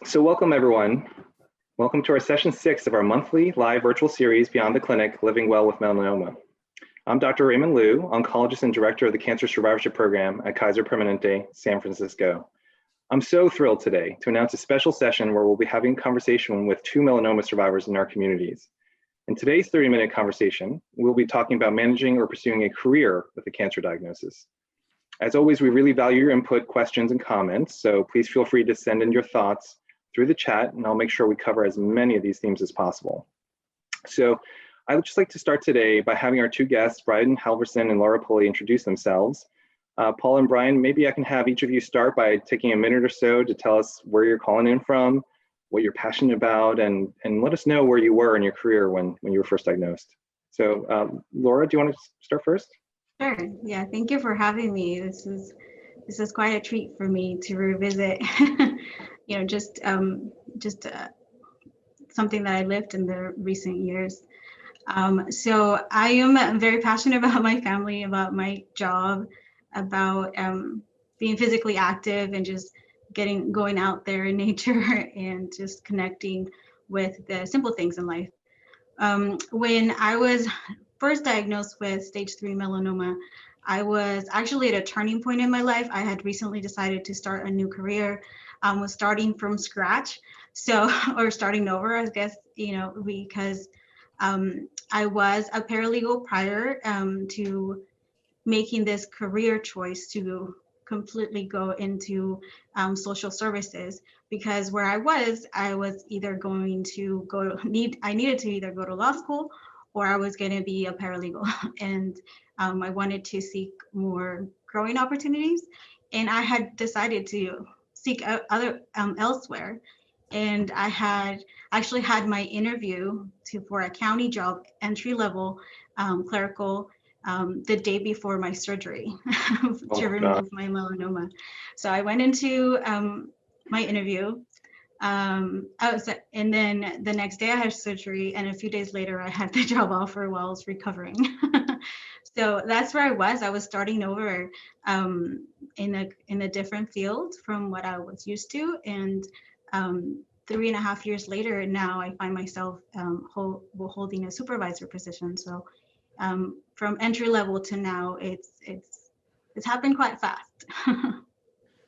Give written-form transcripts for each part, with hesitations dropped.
So welcome everyone. Welcome to our session 6 of our monthly live virtual series, Beyond the Clinic, Living Well with Melanoma. I'm Dr. Raymond Liu, oncologist and director of the Cancer Survivorship Program at Kaiser Permanente San Francisco. I'm so thrilled today to announce a special session where we'll be having a conversation with 2 melanoma survivors in our communities. In today's 30-minute conversation, we'll be talking about managing or pursuing a career with a cancer diagnosis. As always, we really value your input, questions, and comments, so please feel free to send in your thoughts through the chat, and I'll make sure we cover as many of these themes as possible. So I would just like to start today by having our 2 guests, Brian Halvorson and Laura Pulley, introduce themselves. Paul and Brian, maybe I can have each of you start by taking a minute or so to tell us where you're calling in from, what you're passionate about, and let us know where you were in your career when you were first diagnosed. So Laura, do you want to start first? Sure. Yeah, thank you for having me. This is quite a treat for me to revisit. Just something that I lived in the recent years. So I am very passionate about my family, about my job, about being physically active and just going out there in nature and just connecting with the simple things in life. When I was first diagnosed with stage 3 melanoma, I was actually at a turning point in my life. I had recently decided to start a new career, was starting from scratch. So, or starting over, I guess, because I was a paralegal prior to making this career choice to completely go into social services, because where I was either going to I needed to either go to law school or I was going to be a paralegal. And I wanted to seek more growing opportunities. And I had decided to seek out elsewhere. And I had actually had my interview for a county job, entry level clerical, the day before my surgery to remove my melanoma. So I went into my interview. And then the next day I had surgery, and a few days later I had the job offer while I was recovering. So that's where I was. I was starting over in a different field from what I was used to, and 3.5 years later, now I find myself holding a supervisor position. So from entry level to now, it's happened quite fast.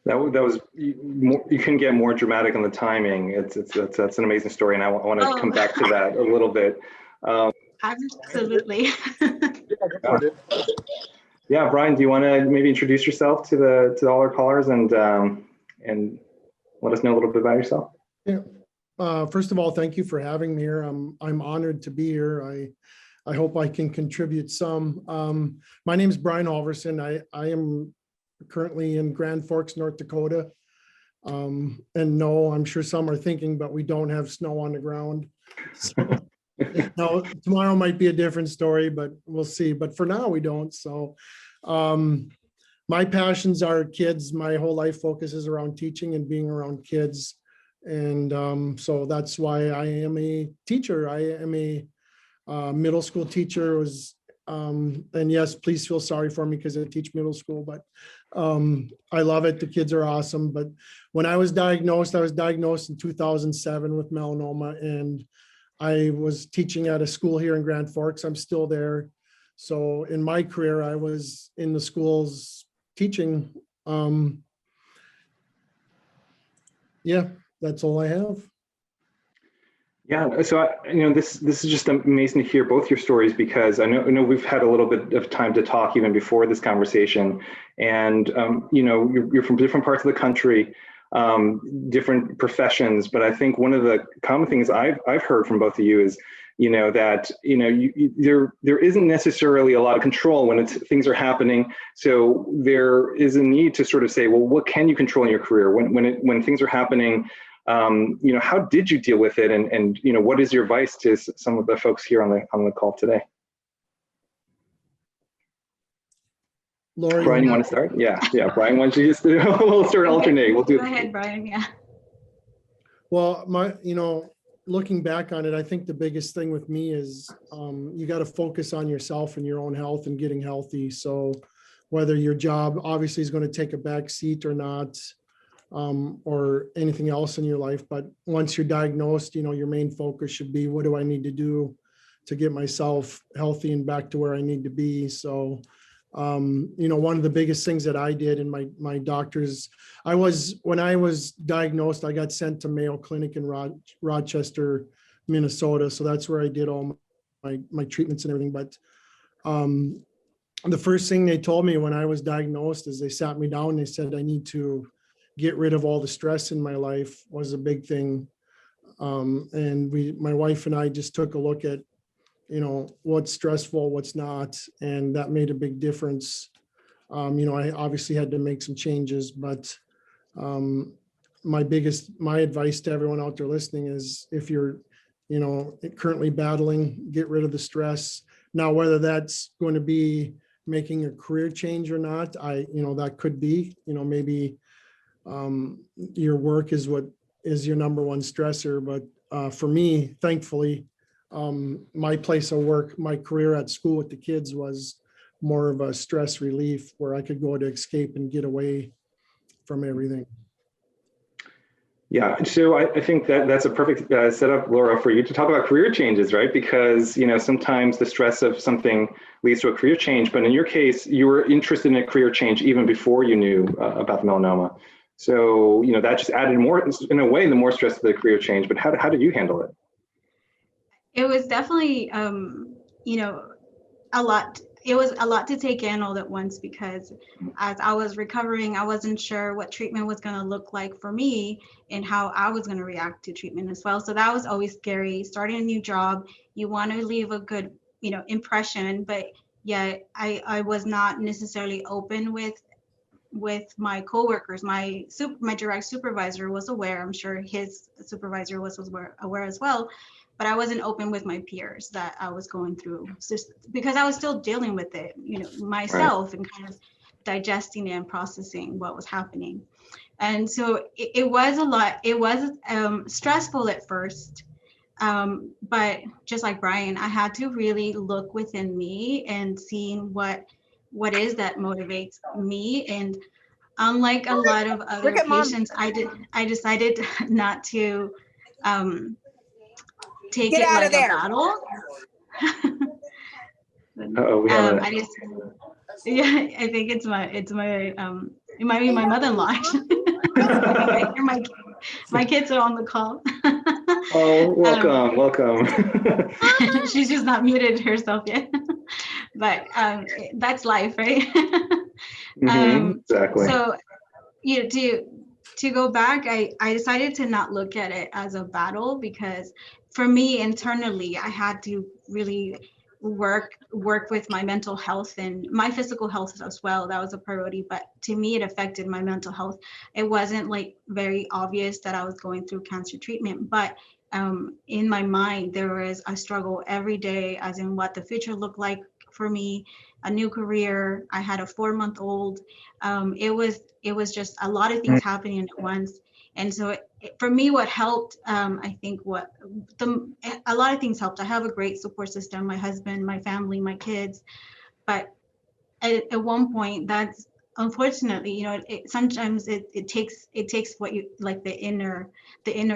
That was you couldn't get more dramatic on the timing. That's an amazing story, and I want to come back to that a little bit. Absolutely. Yeah, Brian, do you want to maybe introduce yourself to all our callers and let us know a little bit about yourself? Yeah. First of all, thank you for having me here. I'm honored to be here. I hope I can contribute some. My name is Brian Halvorson. I am currently in Grand Forks, North Dakota. And no, I'm sure some are thinking, but we don't have snow on the ground. So, now, tomorrow might be a different story, but we'll see. But for now, we don't. So my passions are kids. My whole life focuses around teaching and being around kids. And so that's why I am a teacher. I am a middle school teacher. And yes, please feel sorry for me because I teach middle school, but I love it. The kids are awesome. But when I was diagnosed in 2007 with melanoma, and I was teaching at a school here in Grand Forks. I'm still there. So in my career, I was in the schools teaching. Yeah, that's all I have. Yeah, so this is just amazing to hear both your stories, because I know we've had a little bit of time to talk even before this conversation, and you're from different parts of the country, different professions, but I think one of the common things I've heard from both of you is that there isn't necessarily a lot of control when things are happening. So there is a need to sort of say, well, what can you control in your career when things are happening? How did you deal with it, and what is your advice to some of the folks here on the call today? Lori, Brian, you want to start? Yeah. Brian, why don't you just we'll start alternate. We'll do. Go ahead, Brian. Yeah. Well, looking back on it, I think the biggest thing with me is you got to focus on yourself and your own health and getting healthy. So whether your job obviously is going to take a back seat or not, or anything else in your life. But once you're diagnosed, your main focus should be, what do I need to do to get myself healthy and back to where I need to be? So, one of the biggest things that I did in my doctors, when I was diagnosed, I got sent to Mayo Clinic in Rochester, Minnesota. So that's where I did all my treatments and everything. But the first thing they told me when I was diagnosed is they sat me down and they said, I need to get rid of all the stress in my life. Was a big thing. And my wife and I just took a look at, what's stressful, what's not. And that made a big difference. I obviously had to make some changes, but my advice to everyone out there listening is, if you're, currently battling, get rid of the stress. Now, whether that's going to be making a career change or not, that could be, maybe your work is what is your number one stressor. But for me, thankfully, my place of work, my career at school with the kids was more of a stress relief, where I could go to escape and get away from everything. Yeah, so I think that's a perfect setup, Laura, for you to talk about career changes, right? Because, sometimes the stress of something leads to a career change, but in your case, you were interested in a career change even before you knew about the melanoma. So, that just added more, in a way, the more stress to the career change. But how did you handle it? It was definitely, a lot. It was a lot to take in all at once, because as I was recovering, I wasn't sure what treatment was going to look like for me and how I was going to react to treatment as well. So that was always scary. Starting a new job, you want to leave a good, impression, but yet I was not necessarily open with my coworkers. My direct supervisor was aware. I'm sure his supervisor was aware as well. But I wasn't open with my peers that I was going through, just because I was still dealing with it, myself, right, and kind of digesting it and processing what was happening. And so it was a lot. It was stressful at first. But just like Brian, I had to really look within me and seeing what is that motivates me. And unlike a lot of other patients, I decided not to take it like a battle. I just, I think it's my it might be my mother-in-law. I hear my kids are on the call. Oh, welcome. She's just not muted herself yet. But that's life, right? Exactly. So, to go back, I decided to not look at it as a battle, because for me internally, I had to really work with my mental health and my physical health as well. That was a priority, but to me, it affected my mental health. It wasn't like very obvious that I was going through cancer treatment, but in my mind, there was a struggle every day, as in what the future looked like for me, a new career. I had a 4-month-old. It was just a lot of things happening at once. And so for me, what helped, I think a lot of things helped. I have a great support system, my husband, my family, my kids. But at one point, that's unfortunately, sometimes it takes what you like, the inner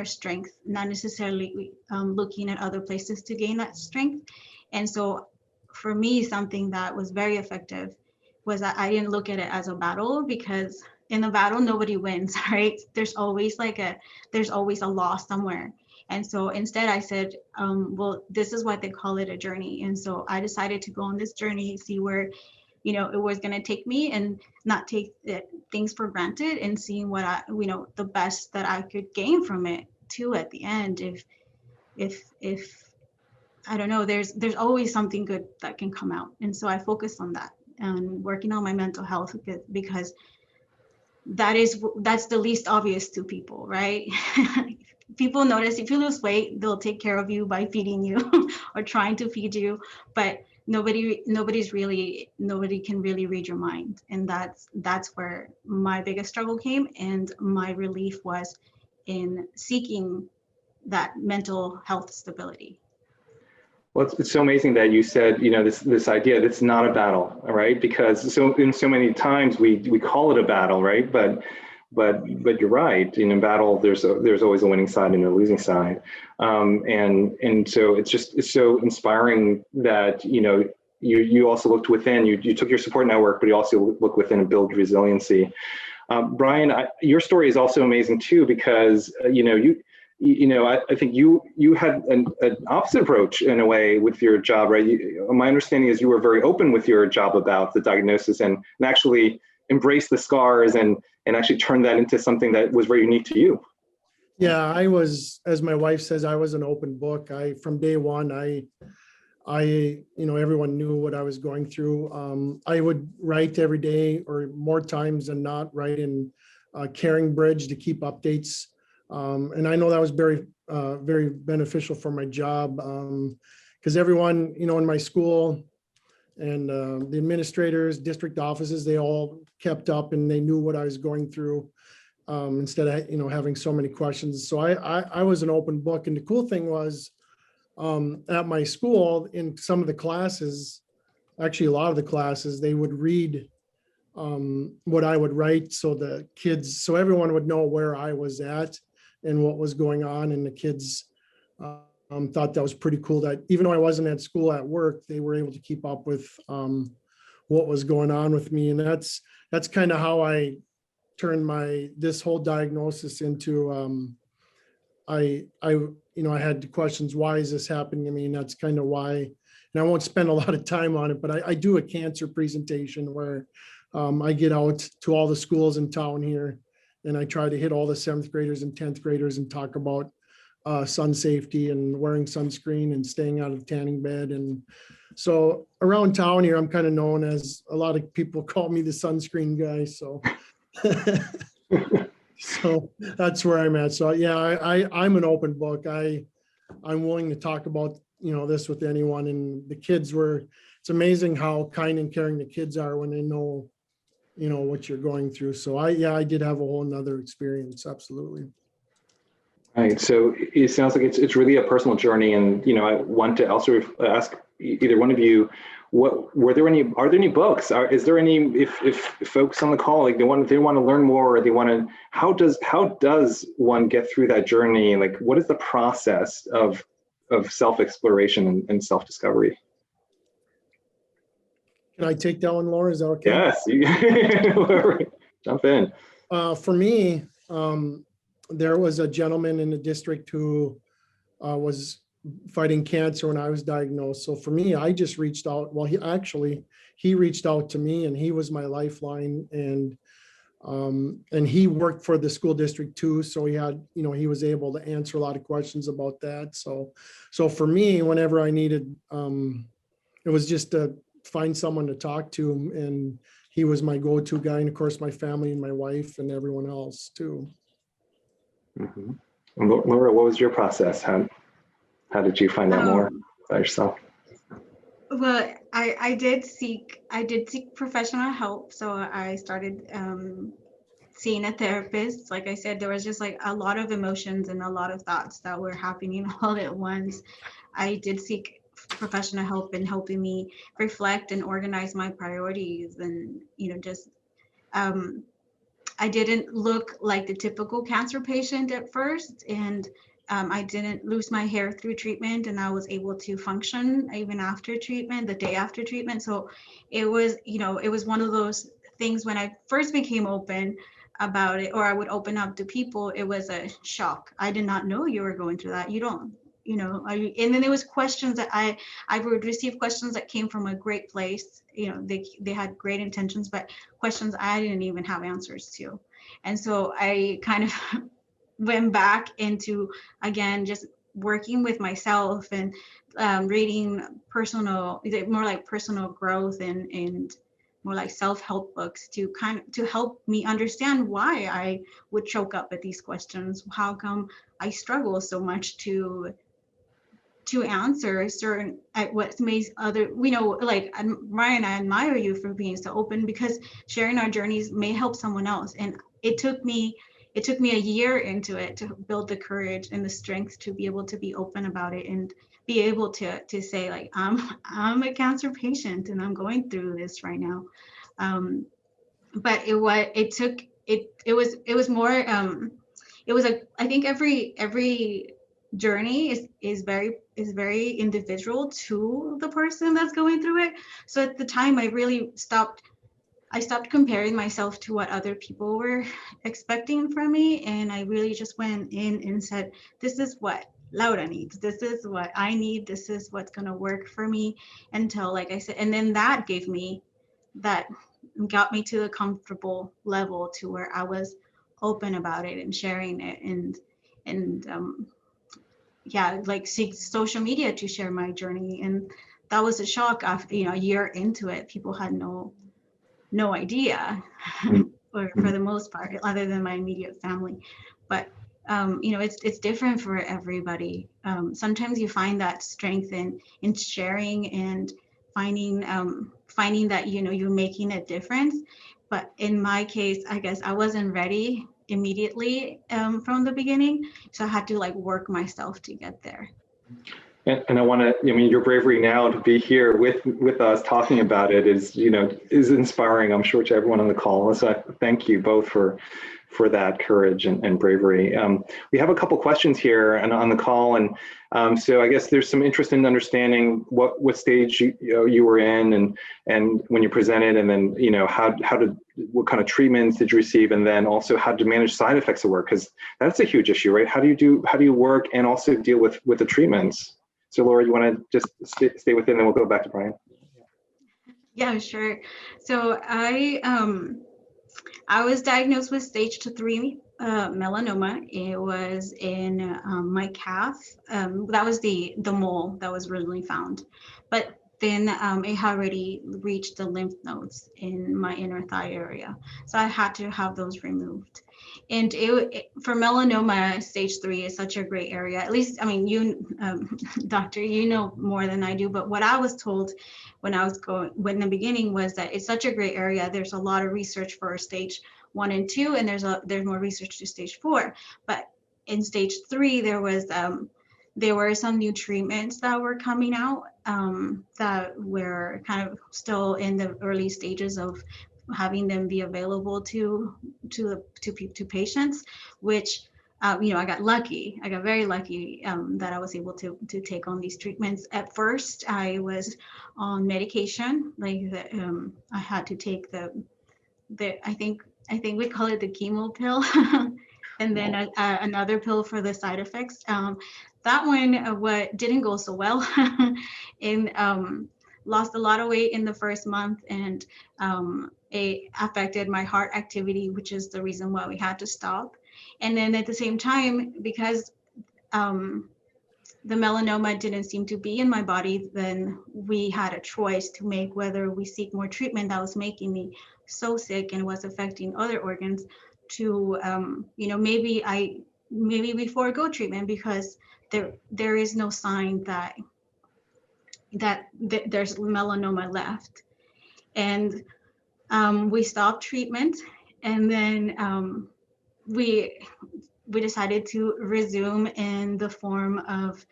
strength, not necessarily looking at other places to gain that strength. And so for me, something that was very effective was that I didn't look at it as a battle, because in a battle, nobody wins, right? There's always a loss somewhere. And so instead I said, well, this is what they call it, a journey. And so I decided to go on this journey, see where, it was going to take me, and not take things for granted, and seeing what the best that I could gain from it too at the end. If I don't know, there's always something good that can come out. And so I focused on that and working on my mental health, because that's the least obvious to people, right? People notice if you lose weight, they'll take care of you by feeding you or trying to feed you, but nobody can really read your mind. And that's where my biggest struggle came, and my relief was in seeking that mental health stability. Well, it's so amazing that you said, this idea that it's not a battle, right? Because so many times we call it a battle, right? But but you're right. In battle, there's always a winning side and a losing side, and so it's so inspiring that you also looked within. You took your support network, but you also look within and build resiliency. Brian, your story is also amazing too, because I think you had an opposite approach in a way with your job, right? My understanding is you were very open with your job about the diagnosis and actually embrace the scars and actually turn that into something that was very unique to you. Yeah, I was, as my wife says, I was an open book. From day one, everyone knew what I was going through. I would write every day, or more times than not, write in Caring Bridge to keep updates. And I know that was very, very beneficial for my job, because everyone, in my school and the administrators, district offices, they all kept up and they knew what I was going through, instead of, having so many questions. So I was an open book. And the cool thing was, at my school, in some of the classes, actually a lot of the classes, they would read what I would write, so everyone would know where I was at and what was going on. And the kids thought that was pretty cool, that even though I wasn't at school, at work, they were able to keep up with what was going on with me. And that's kind of how I turned this whole diagnosis into, I had questions, why is this happening to me? And that's kind of why, and I won't spend a lot of time on it, but I do a cancer presentation where I get out to all the schools in town here, and I try to hit all the 7th graders and 10th graders and talk about sun safety and wearing sunscreen and staying out of the tanning bed. And so around town here, I'm kind of known as, a lot of people call me the sunscreen guy. So so that's where I'm at. So yeah, I'm an open book. I'm willing to talk about, this with anyone. And the kids it's amazing how kind and caring the kids are when they know, what you're going through. So I did have a whole nother experience. Absolutely. Right. So it sounds like it's really a personal journey. And, I want to also ask either one of you, are there any books? Is there any, if folks on the call, like they want to learn more, or they want to, how does one get through that journey? Like, what is the process of self-exploration and self-discovery? Can I take that one, Laura? Is that okay? Yes. Jump in. For me, there was a gentleman in the district who was fighting cancer when I was diagnosed. So for me, I just reached out. Well, he reached out to me, and he was my lifeline. And he worked for the school district too. So he had, he was able to answer a lot of questions about that. So for me, whenever I needed, it was just to find someone to talk to, and he was my go-to guy. And of course, my family and my wife and everyone else too. Mm-hmm. And Laura, what was your process? How did you find out more about yourself? Well, I did seek professional help. So I started seeing a therapist. Like I said, there was just like a lot of emotions and a lot of thoughts that were happening all at once. I did seek professional help in helping me reflect and organize my priorities, and just I didn't look like the typical cancer patient at first, and I didn't lose my hair through treatment, and I was able to function even after treatment, the day after treatment. So it was, it was one of those things when I first became open about it, or I would open up to people, it was a shock. I did not know you were going through that. You don't, and then there was questions that I would receive questions that came from a great place. They had great intentions, but questions I didn't even have answers to. And so I kind of went back into, again, just working with myself and reading more like personal growth and more like self-help books to help me understand why I would choke up at these questions. How come I struggle so much to answer certain what makes other, like Ryan, I admire you for being so open, because sharing our journeys may help someone else. And it took me a year into it to build the courage and the strength to be able to be open about it and be able to say, like, I'm a cancer patient and I'm going through this right now. But it took it was more, it was I think every journey is very individual to the person that's going through it. So at the time, I stopped comparing myself to what other people were expecting from me. And I really just went in and said, this is what Laura needs. This is what I need. This is what's going to work for me, until, like I said, and then that got me to a comfortable level to where I was open about it and sharing it, and yeah, like seek social media to share my journey. And that was a shock after, a year into it. People had no idea, or for the most part, other than my immediate family. But it's different for everybody. Sometimes you find that strength in sharing and finding that you're making a difference. But in my case, I guess I wasn't ready immediately from the beginning, so I had to like work myself to get there. And I want to, your bravery now to be here with us talking about it is inspiring, I'm sure, to everyone on the call. So I thank you both for that courage and bravery. We have a couple questions here on the call, and so I guess there's some interest in understanding what stage you were in, and when you presented, and then what kind of treatments did you receive, and then also how to manage side effects at work, because that's a huge issue, right? How do you work and also deal with the treatments? So Laura, you want to just stay with it, and then we'll go back to Brian. Yeah, sure. So I was diagnosed with stage 3 melanoma. It was in my calf. That was the mole that was originally found, but then it had already reached the lymph nodes in my inner thigh area, so I had to have those removed. And for melanoma, stage 3 is such a gray area. At least, doctor, you know more than I do, but what I was told when in the beginning was that it's such a gray area. There's a lot of research for stage 1 and 2, and there's more research to stage 4. But in stage 3, there were some new treatments that were coming out that were kind of still in the early stages of having them be available to patients, which I got lucky. I got very lucky that I was able to take on these treatments. At first, I was on medication, I had to take the I think we call it the chemo pill, and then another pill for the side effects. That one what didn't go so well, and lost a lot of weight in the first month, and it affected my heart activity, which is the reason why we had to stop. And then at the same time, because the melanoma didn't seem to be in my body, then we had a choice to make whether we seek more treatment that was making me so sick and was affecting other organs, to maybe we forego treatment because there is no sign that there's melanoma left. And we stopped treatment, and then we decided to resume in the form of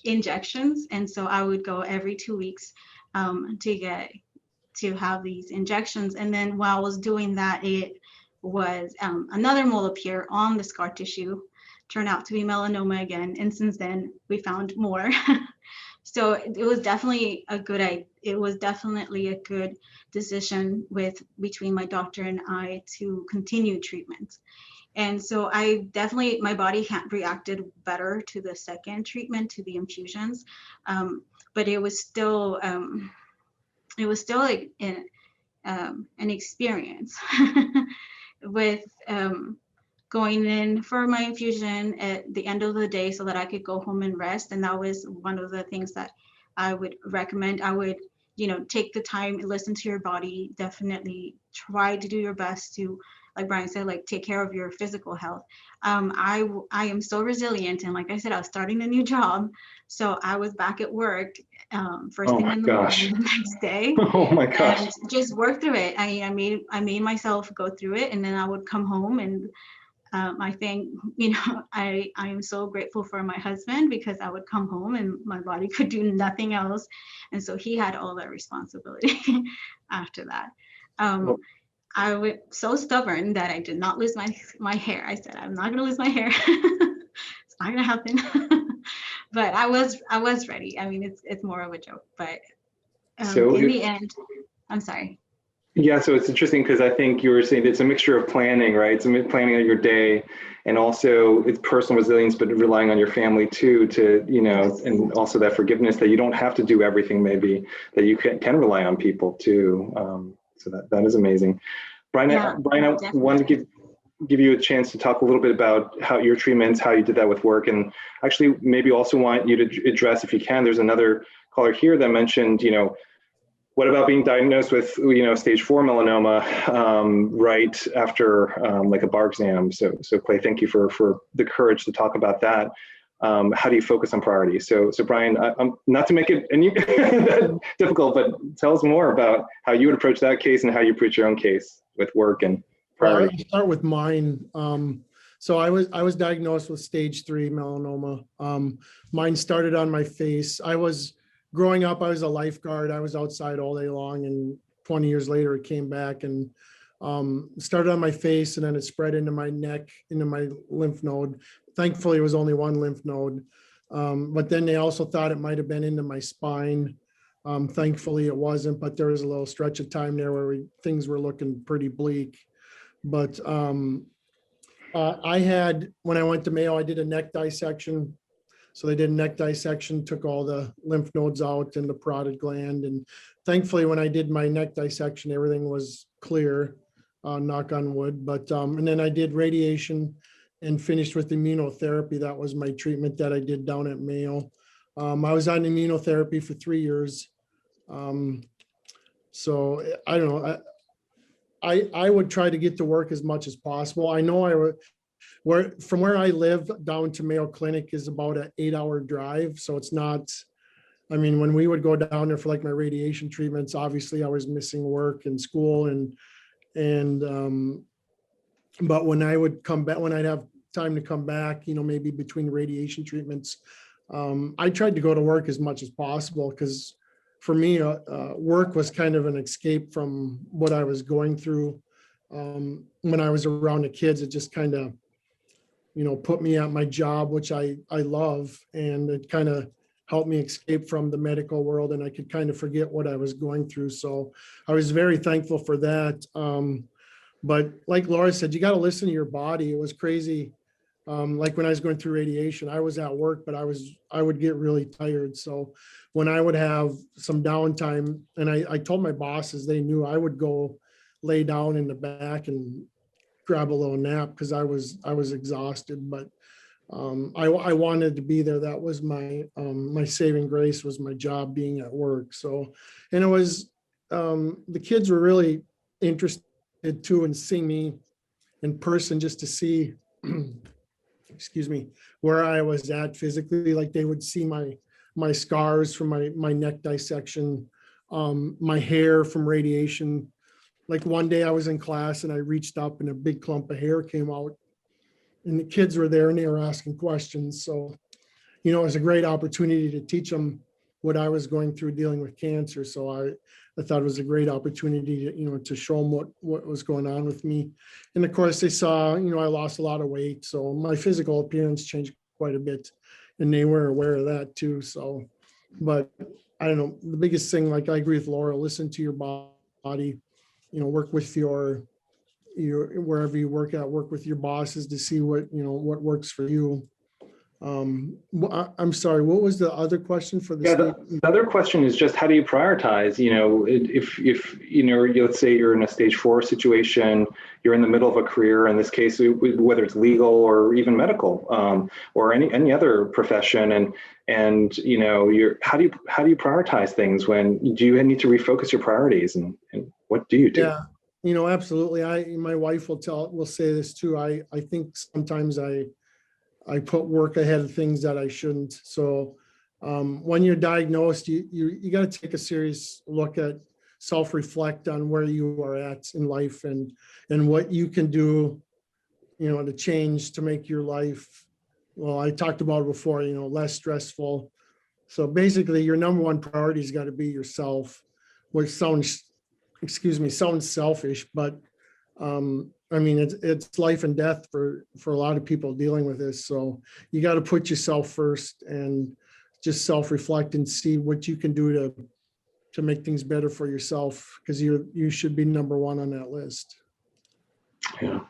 injections. And so I would go every 2 weeks to have these injections. And then while I was doing that, it was another mole appear on the scar tissue, turned out to be melanoma again. And since then we found more. So it was definitely a good decision between my doctor and I to continue treatment. And so my body reacted better to the second treatment, to the infusions, but it was still like an experience with going in for my infusion at the end of the day so that I could go home and rest. And that was one of the things that I would recommend. I would, take the time, listen to your body, definitely try to do your best to, like Brian said, like take care of your physical health. I am so resilient. And like I said, I was starting a new job. So I was back at work first thing in the morning the next day. Oh my gosh. And just work through it. I made myself go through it, and then I would come home and I think, I am so grateful for my husband, because I would come home and my body could do nothing else. And so he had all that responsibility after that. Well, I was so stubborn that I did not lose my hair. I said, I'm not going to lose my hair. It's not going to happen. But I was ready. I mean, it's more of a joke, but in the end, I'm sorry. Yeah, so it's interesting because I think you were saying it's a mixture of planning, right? It's planning of your day, and also it's personal resilience, but relying on your family too, to, Yes. and also that forgiveness that you don't have to do everything, maybe that you can rely on people too. So that is amazing. Brian, Yeah, Brian, I wanted to give you a chance to talk a little bit about how your treatments, how you did that with work, and actually maybe also want you to address, if you can, there's another caller here that mentioned, what about being diagnosed with, stage 4 melanoma right after like a bar exam? So Clay, thank you for the courage to talk about that. How do you focus on priorities? So Brian, I'm not to make it any difficult, but tell us more about how you would approach that case and how you approach your own case with work and priorities. Well, I'll start with mine. So I was diagnosed with stage 3 melanoma. Mine started on my face. Growing up, I was a lifeguard. I was outside all day long, and 20 years later, it came back and started on my face, and then it spread into my neck, into my lymph node. Thankfully, it was only one lymph node. But then they also thought it might have been into my spine. Thankfully, it wasn't, but there was a little stretch of time there where things were looking pretty bleak. But when I went to Mayo, I did a neck dissection. So they did a neck dissection, took all the lymph nodes out and the parotid gland. And thankfully, when I did my neck dissection, everything was clear, knock on wood. But and then I did radiation and finished with immunotherapy. That was my treatment that I did down at Mayo. I was on immunotherapy for 3 years. So I don't know. I would try to get to work as much as possible. I know from where I live down to Mayo Clinic is about an 8-hour drive. So it's not, I mean, when we would go down there for like my radiation treatments, obviously I was missing work and school but when I would come back, when I'd have time to come back, maybe between radiation treatments, I tried to go to work as much as possible, because for me, work was kind of an escape from what I was going through. When I was around the kids, it just kind of, put me at my job, which I love, and it kind of helped me escape from the medical world, and I could kind of forget what I was going through. So I was very thankful for that. But like Laura said, you got to listen to your body. It was crazy. Like when I was going through radiation, I was at work, but I would get really tired. So when I would have some downtime, and I told my bosses, they knew, I would go lay down in the back and grab a little nap, because I was exhausted. But I wanted to be there. That was my saving grace, was my job being at work. So, and it was, the kids were really interested too in seeing me in person, just to see excuse me, where I was at physically. Like they would see my scars from my neck dissection, my hair from radiation. Like one day I was in class and I reached up and a big clump of hair came out, and the kids were there and they were asking questions. So, it was a great opportunity to teach them what I was going through dealing with cancer. So I thought it was a great opportunity to, to show them what was going on with me. And of course they saw, I lost a lot of weight. So my physical appearance changed quite a bit, and they were aware of that too. So, but I don't know, the biggest thing, like I agree with Laura, listen to your body, work with your wherever you work at, work with your bosses to see what works for you. I'm sorry, what was the other question for this? Yeah, the other question is just, how do you prioritize? If let's say you're in a stage 4 situation, you're in the middle of a career, in this case, whether it's legal or even medical, or any other profession, and how do you prioritize things? When do you need to refocus your priorities, and what do you do? Yeah, absolutely. My wife will say this too. I think sometimes I put work ahead of things that I shouldn't. So when you're diagnosed, you got to take a serious look at, self-reflect on where you are at in life, and what you can do to change to make your life, well, I talked about it before, less stressful. So basically your number one priority has got to be yourself, which sounds selfish, but I mean, it's life and death for a lot of people dealing with this. So you got to put yourself first and just self-reflect and see what you can do to make things better for yourself, because you should be number one on that list. Yeah.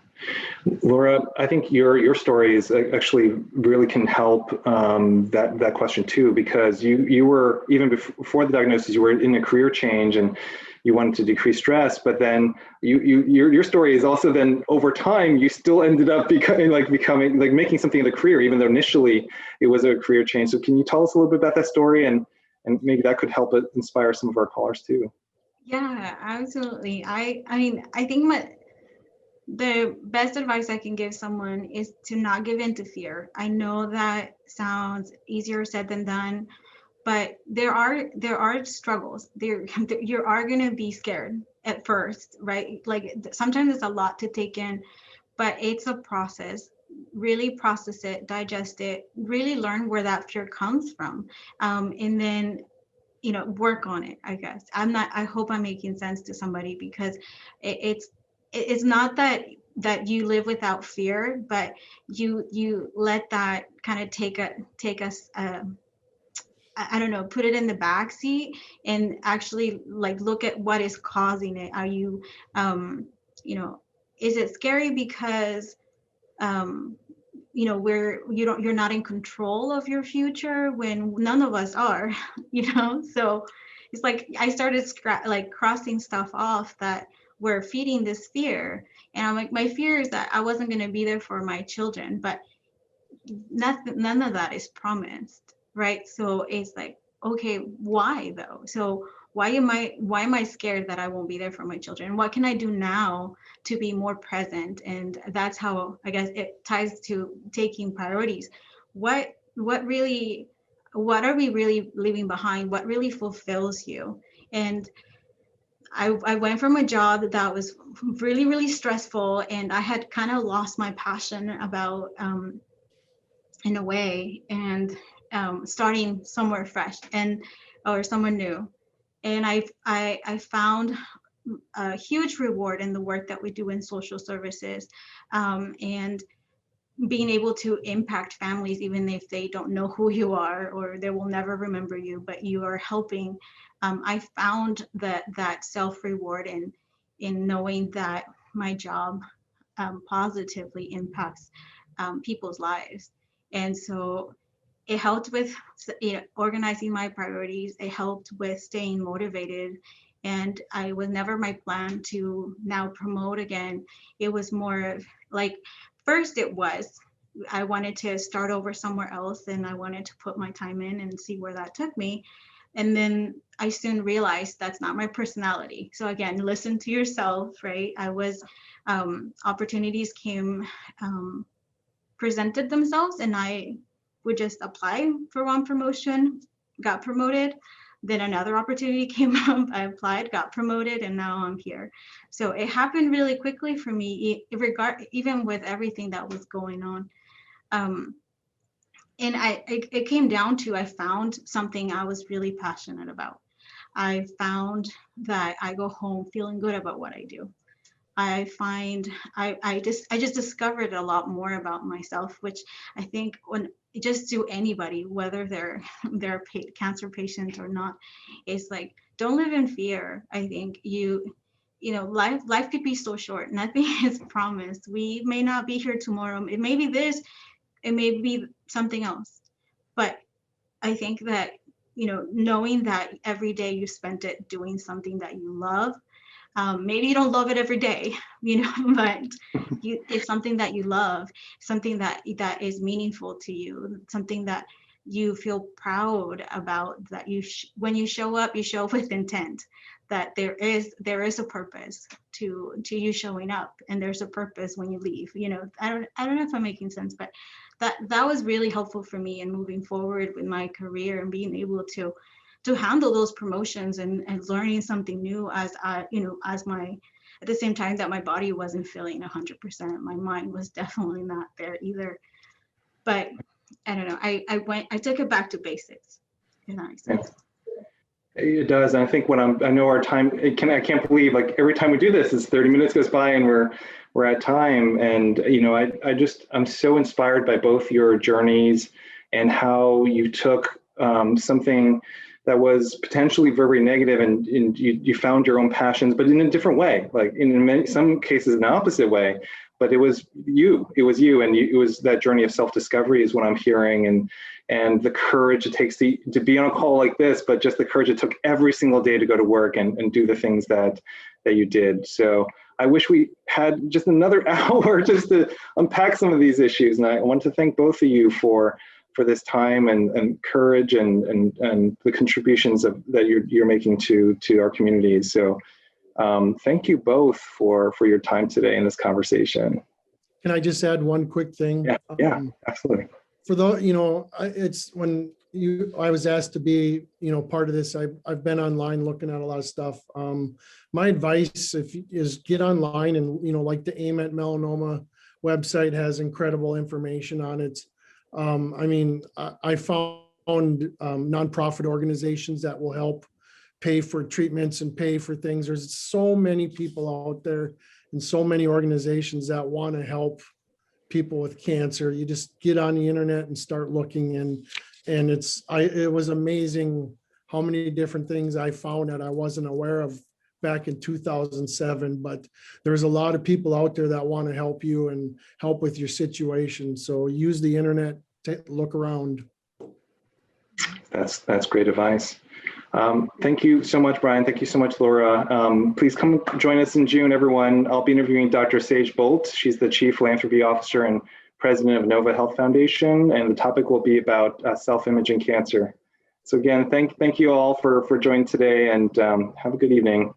Laura, I think your stories actually really can help that question too, because you were, even before the diagnosis, you were in a career change and you wanted to decrease stress, but then your story is also then over time, you still ended up becoming making something of a career, even though initially it was a career change. So can you tell us a little bit about that story, and maybe that could help inspire some of our callers too? Yeah, absolutely. I mean, I think the best advice I can give someone is to not give in to fear. I know that sounds easier said than done, but there are struggles. You are going to be scared at first, right? Like sometimes it's a lot to take in, but it's a process. Really process it, digest it, really learn where that fear comes from, and then work on it. I guess I hope I'm making sense to somebody, because it's not that you live without fear, but you let that kind of take us I don't know, put it in the back seat and actually like look at what is causing it. Are you is it scary because you're not in control of your future, when none of us are, so it's like I started crossing stuff off that were feeding this fear, and I'm like, my fear is that I wasn't going to be there for my children, but none of that is promised, right? So it's like, okay, why though? So why am I scared that I won't be there for my children? What can I do now to be more present? And that's how I guess it ties to taking priorities. What are we really leaving behind? What really fulfills you? And I went from a job that was really, really stressful, and I had kind of lost my passion about in a way, and starting somewhere fresh or somewhere new. And I found a huge reward in the work that we do in social services, and being able to impact families, even if they don't know who you are or they will never remember you, but you are helping. I found that self-reward in knowing that my job positively impacts people's lives. And so it helped with organizing my priorities. It helped with staying motivated. And I was never my plan to now promote again. It was more like, first I wanted to start over somewhere else, and I wanted to put my time in and see where that took me. And then I soon realized that's not my personality. So again, listen to yourself, right? Opportunities came, presented themselves, and I would just apply for one promotion, got promoted. Then another opportunity came up, I applied, got promoted, and now I'm here. So it happened really quickly for me, even with everything that was going on. And it came down to, I found something I was really passionate about. I found that I go home feeling good about what I do. I find I just discovered a lot more about myself, which I think just to anybody, whether they're a cancer patient or not, is like, don't live in fear. I think life could be so short. Nothing is promised. We may not be here tomorrow. It may be this, it may be something else. But I think that, knowing that every day you spent it doing something that you love, maybe you don't love it every day, but it's something that you love, something that is meaningful to you, something that you feel proud about, that when you show up with intent, that there is a purpose to you showing up, and there's a purpose when you leave. I don't know if I'm making sense, but that was really helpful for me in moving forward with my career and being able to handle those promotions and learning something new as at the same time that my body wasn't feeling 100%. My mind was definitely not there either. But I don't know, I took it back to basics, if that makes sense. It does. And I think I know our time, I can't believe, like, every time we do this, is 30 minutes goes by and we're at time. And, you know, I'm so inspired by both your journeys and how you took something that was potentially very negative and you found your own passions, but in a different way, like in some cases, in an opposite way. But it was you, and it was that journey of self-discovery is what I'm hearing, and the courage it takes to be on a call like this, but just the courage it took every single day to go to work and do the things that you did. So I wish we had just another hour just to unpack some of these issues. And I want to thank both of you for this time and courage and the contributions that you're making to our communities. So thank you both for your time today in this conversation. Can I just add one quick thing? Yeah, absolutely. For those, you know, it's when I was asked to be, you know, part of this, I've been online looking at a lot of stuff. My advice is get online and, you know, like the Aim at Melanoma website has incredible information on it. I mean, I found nonprofit organizations that will help pay for treatments and pay for things. There's so many people out there and so many organizations that want to help people with cancer. You just get on the internet and start looking, and it was amazing how many different things I found that I wasn't aware of back in 2007. But there's a lot of people out there that want to help you and help with your situation. So use the internet to look around. That's great advice. Thank you so much, Brian. Thank you so much, Laura. Please come join us in June, everyone. I'll be interviewing Dr. Sage Bolt. She's the Chief Philanthropy Officer and President of Nova Health Foundation, and the topic will be about self-imaging cancer. So again, thank you all for joining today, and have a good evening.